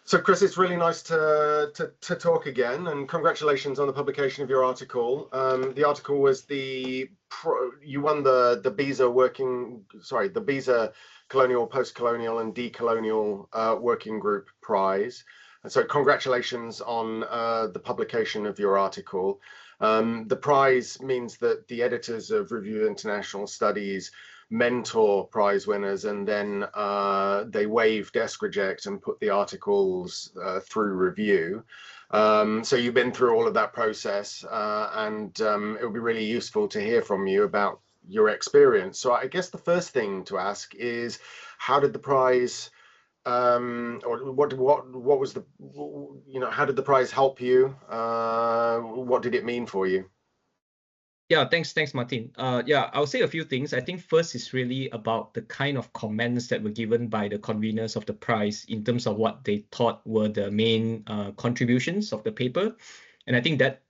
So, Chris, it's really nice to talk again, and congratulations on the publication of your article. The article was you won the BISA Colonial Postcolonial and Decolonial Working Group Prize. And so, congratulations on the publication of your article. The prize means that the editors of Review of International Studies mentor prize winners, and then they waive desk reject and put the articles through review. So you've been through all of that process, and it would be really useful to hear from you about your experience. So I guess the first thing to ask is, how did the prize or what was the, how did the prize help you? What did it mean for you? Yeah, thanks, Martin. Yeah, I'll say a few things. I think first is really about the kind of comments that were given by the conveners of the prize in terms of what they thought were the main contributions of the paper. And I think that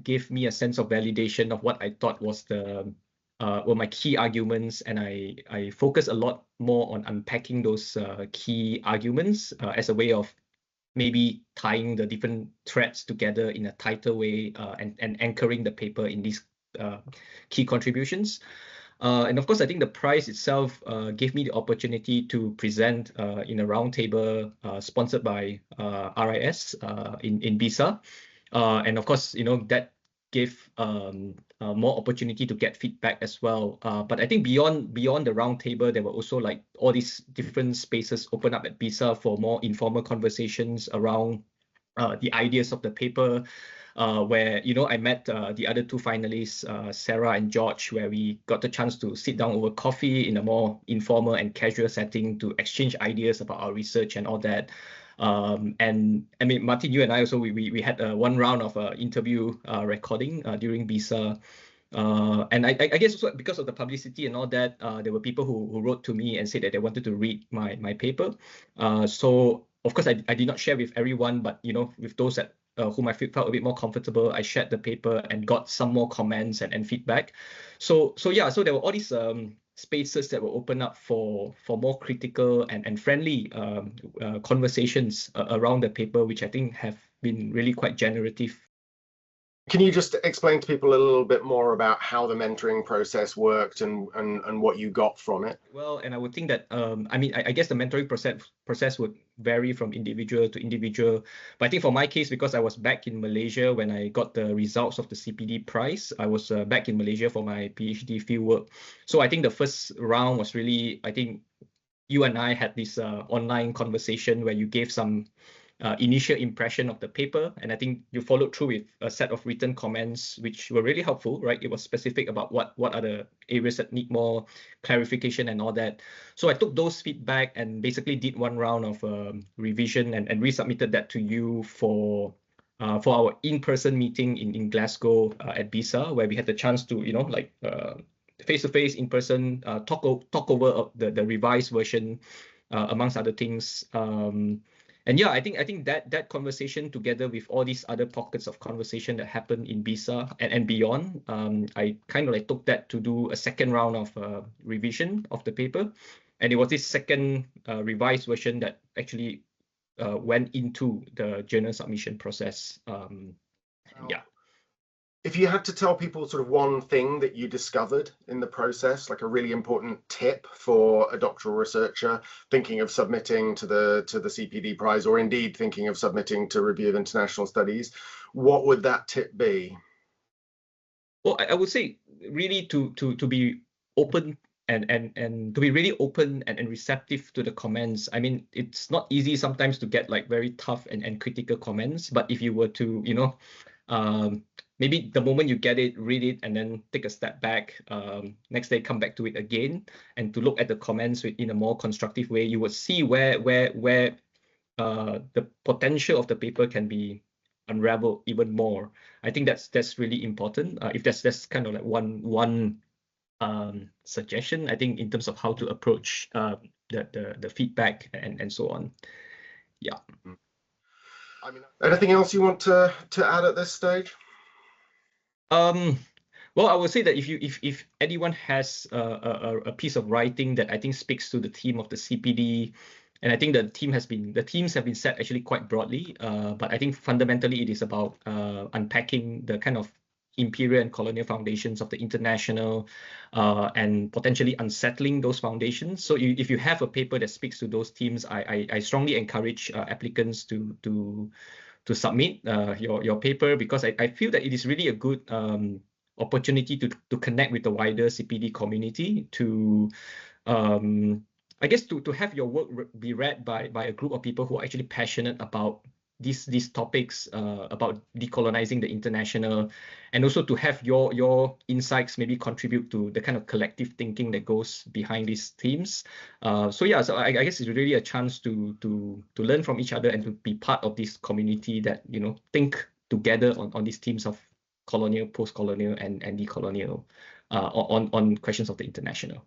gave me a sense of validation of what I thought was were my key arguments, and I focus a lot more on unpacking those key arguments as a way of maybe tying the different threads together in a tighter way and anchoring the paper in these key contributions. And of course, I think the prize itself gave me the opportunity to present in a roundtable sponsored by RIS in BISA. And of course, that gave more opportunity to get feedback as well. But I think beyond the roundtable, there were also all these different spaces open up at BISA for more informal conversations around the ideas of the paper, where I met the other two finalists, Sarah and George, where we got the chance to sit down over coffee in a more informal and casual setting to exchange ideas about our research and all that. And I mean, Martin, you and I also we had one round of interview recording during BISA. And I guess also because of the publicity and all that, there were people who wrote to me and said that they wanted to read my paper. So of course I did not share with everyone, but with those that whom I felt a bit more comfortable, I shared the paper and got some more comments and feedback. So yeah, so there were all these spaces that were open up for more critical and friendly conversations around the paper, which I think have been really quite generative. Can you just explain to people a little bit more about how the mentoring process worked and what you got from it? Well, and I would think that, I mean, I guess the mentoring process would vary from individual to individual. But I think for my case, because I was back in Malaysia when I got the results of the CPD prize, I was back in Malaysia for my PhD fieldwork. So I think the first round was really, I think you and I had this online conversation where you gave some initial impression of the paper, and I think you followed through with a set of written comments which were really helpful, right? It was specific about what are the areas that need more clarification and all that. So I took those feedback and basically did one round of revision and resubmitted that to you for our in-person meeting in Glasgow at BISA, where we had the chance to face-to-face, in person, talk over the revised version, amongst other things. And yeah, I think that conversation, together with all these other pockets of conversation that happened in BISA and beyond, I kind of took that to do a second round of revision of the paper. And it was this second revised version that actually went into the journal submission process. Yeah. If you had to tell people sort of one thing that you discovered in the process, like a really important tip for a doctoral researcher thinking of submitting to the CPD prize, or indeed thinking of submitting to Review of International Studies, what would that tip be? Well, I would say really to be open and to be really open and receptive to the comments. I mean, it's not easy sometimes to get very tough and critical comments, but if you were to, maybe the moment you get it, read it, and then take a step back, next day come back to it again, and to look at the comments in a more constructive way, you would see where the potential of the paper can be unraveled even more. I think that's really important. If that's kind of one suggestion, I think, in terms of how to approach the feedback and so on. Yeah. I mean, anything else you want to add at this stage? Well, I would say that if anyone has a piece of writing that I think speaks to the theme of the CPD, And I think the teams have been set actually quite broadly, but I think fundamentally it is about unpacking the kind of imperial and colonial foundations of the international, and potentially unsettling those foundations. So if you have a paper that speaks to those themes, I strongly encourage applicants to submit your paper, because I feel that it is really a good opportunity to connect with the wider CPD community, to I guess to have your work be read by a group of people who are actually passionate about these topics, about decolonizing the international, and also to have your insights maybe contribute to the kind of collective thinking that goes behind these themes. So yeah, so I guess it's really a chance to learn from each other and to be part of this community that, you know, think together on these themes of colonial, post-colonial, and decolonial, on questions of the international.